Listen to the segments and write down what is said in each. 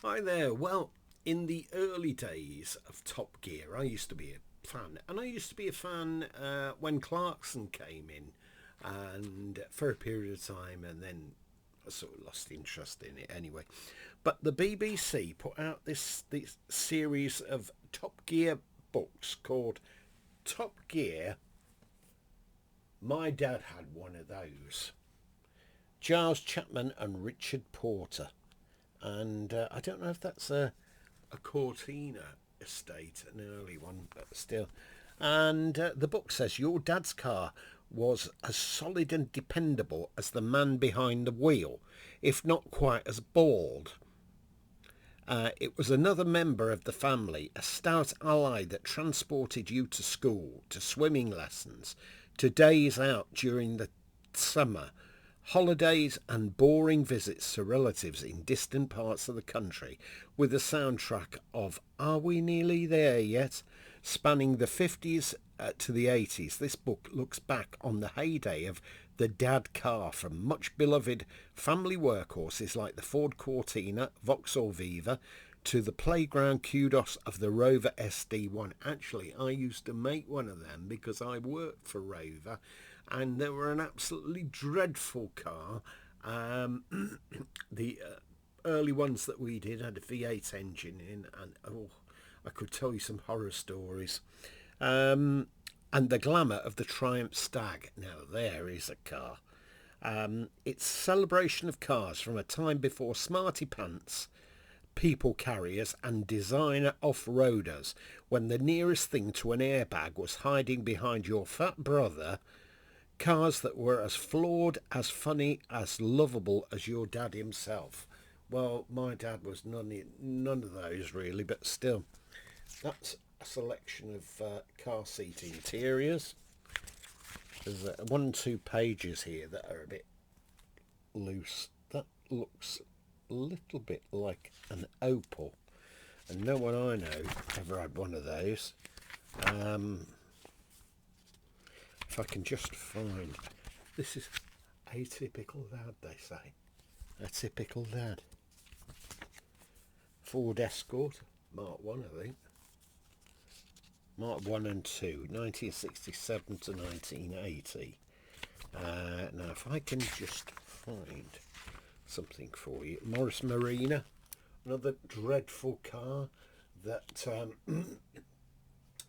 Hi there. Well, in the early days of Top Gear, I used to be a fan, and I used to be a fan when Clarkson came in, and for a period of time, and then I sort of lost interest in it anyway. But the BBC put out this series of Top Gear books called Top Gear. My dad had one of those. Giles Chapman and Richard Porter. And I don't know if that's a Cortina estate, an early one, but still. And the book says your dad's car was as solid and dependable as the man behind the wheel, if not quite as bald. It was another member of the family, a stout ally that transported you to school, to swimming lessons, to days out during the summer, holidays and boring visits to relatives in distant parts of the country, with a soundtrack of Are We Nearly There Yet? Spanning the 50s to the 80s. This book looks back on the heyday of the dad car, from much beloved family workhorses like the Ford Cortina, Vauxhall Viva, to the playground kudos of the Rover SD1. Actually, I used to make one of them because I worked for Rover, and they were an absolutely dreadful car. The early ones that we did had a V8 engine in, and I could tell you some horror stories. And the glamour of the Triumph Stag. Now there is a car. It's a celebration of cars from a time before smarty pants, people carriers and designer off-roaders, when the nearest thing to an airbag was hiding behind your fat brother. Cars that were as flawed, as funny, as lovable as your dad himself. Well, my dad was none of those really, but still, that's a selection of car seat interiors. There's 1 and 2 pages here that are a bit loose. That looks a little bit like an Opel, and no one I know ever had one of those. If I can just find, this is a typical dad, they say. A typical dad. Ford Escort, Mark 1, I think. Mark 1 and 2, 1967 to 1980. Now, if I can just find something for you. Morris Marina, another dreadful car that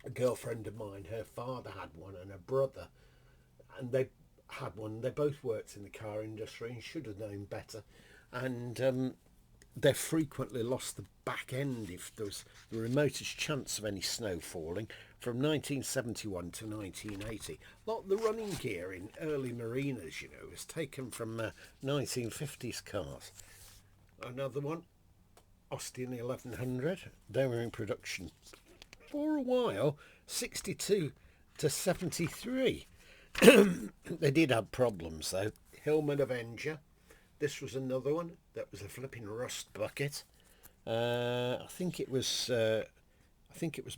a girlfriend of mine, her father had one, and her brother, and they had one. They both worked in the car industry and should have known better. And they frequently lost the back end if there was the remotest chance of any snow falling, from 1971 to 1980. A lot of the running gear in early marinas, was taken from 1950s cars. Another one, Austin 1100. They were in production for a while, 62 to 73. They did have problems though. Hillman Avenger. This was another one that was a flipping rust bucket. I think it was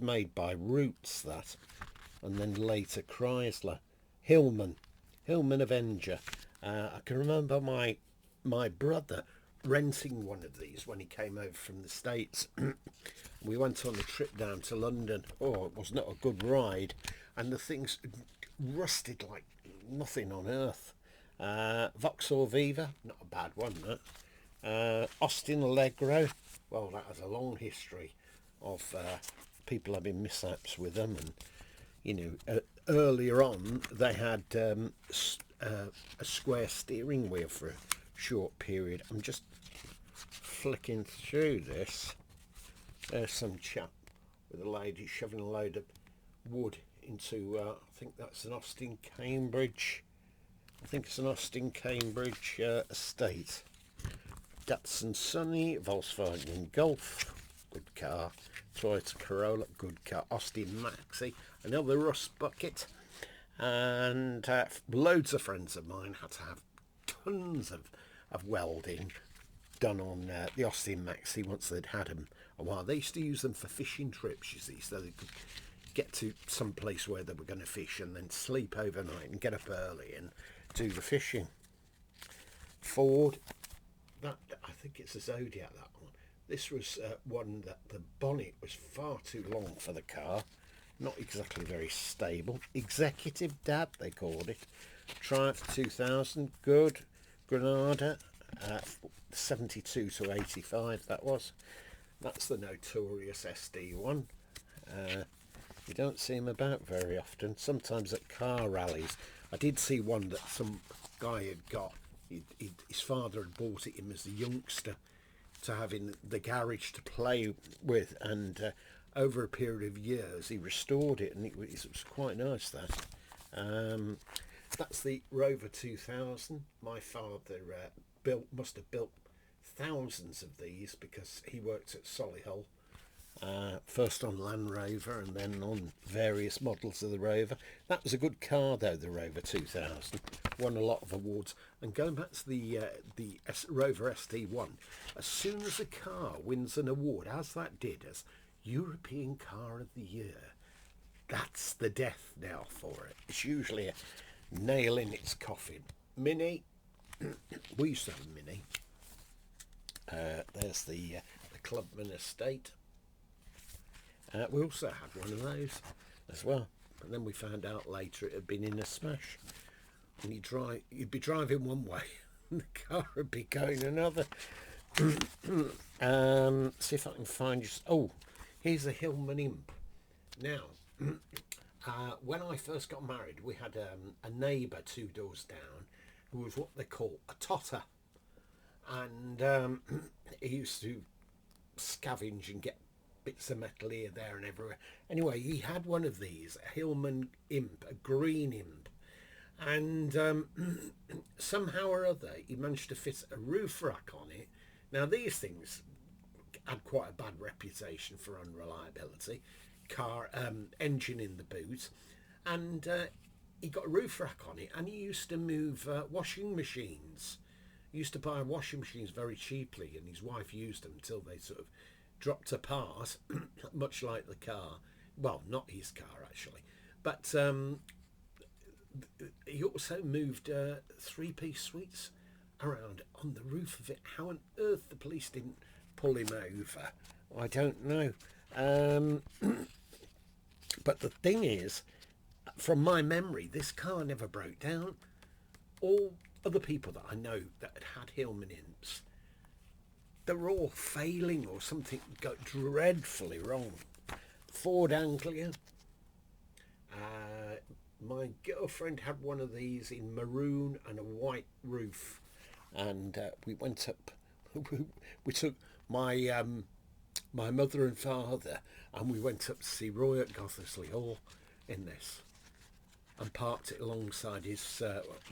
made by Roots, that, and then later Chrysler. Hillman Avenger. I can remember my brother renting one of these when he came over from the States. We went on a trip down to London. Oh, it was not a good ride, and the things rusted like nothing on earth. Vauxhall Viva, not a bad one, that. Austin Allegro, well, that has a long history of people having mishaps with them, and earlier on they had a square steering wheel for a short period. I'm just flicking through this. There's some chap with a lady shoving a load of wood into, I think that's an Austin Cambridge. I think it's an Austin Cambridge estate. Datsun Sunny, Volkswagen Golf, good car. Toyota Corolla, good car. Austin Maxi, another rust bucket. And loads of friends of mine had to have tons of welding done on the Austin Maxi once they'd had them a while. They used to use them for fishing trips, you see, so they could get to some place where they were going to fish and then sleep overnight and get up early and do the fishing. Ford, that, I think it's a Zodiac, that one. This was one that the bonnet was far too long for the car. Not exactly very stable. Executive Dad, they called it. Triumph 2000, good. Granada, 72 to 85, that was. That's the notorious SD one. You don't see him about very often. Sometimes at car rallies. I did see one that some guy had got. His father had bought it him as a youngster to have in the garage to play with, and over a period of years he restored it, and it was quite nice. That's the Rover 2000. My father must have built thousands of these because he worked at Solihull, first on Land Rover and then on various models of the Rover. That was a good car though, the Rover 2000. Won a lot of awards. And going back to the Rover ST1, as soon as a car wins an award, as that did, as European Car of the Year, that's the death knell for it. It's usually a nail in its coffin. Mini, we used to have a Mini. There's the Clubman Estate. We also had one of those as well, and then we found out later it had been in a smash. And you'd be driving one way and the car would be going another. See if I can find you. Oh, here's a Hillman Imp. Now, when I first got married, we had a neighbour 2 doors down who was what they call a totter, and he used to scavenge and get bits of metal here, there and everywhere. Anyway, he had one of these, a Hillman Imp, a green Imp, and somehow or other he managed to fit a roof rack on it. Now these things had quite a bad reputation for unreliability. Engine in the boot, and he got a roof rack on it, and he used to move washing machines. He used to buy washing machines very cheaply, and his wife used them until they sort of dropped apart, much like the car. Well, not his car actually, but he also moved 3-piece suites around on the roof of it. How on earth the police didn't pull him over, I don't know. But the thing is, from my memory, this car never broke down. All other people that I know that had Hillman Imps, they were all failing or something got dreadfully wrong. Ford Anglia. My girlfriend had one of these in maroon and a white roof, and we went up. We took my my mother and father, and we went up to see Roy at Gothersley Hall in this, and parked it alongside his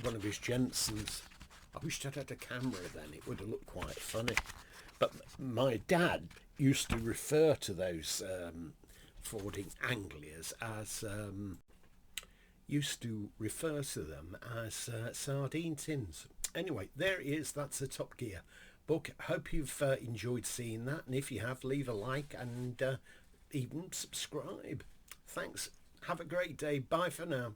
one of his Jensens. I wished I'd had a camera then; it would have looked quite funny. But my dad used to refer to those Ford Anglias as sardine tins. Anyway, there it is. That's the Top Gear book. Hope you've enjoyed seeing that, and if you have, leave a like and even subscribe. Thanks. Have a great day. Bye for now.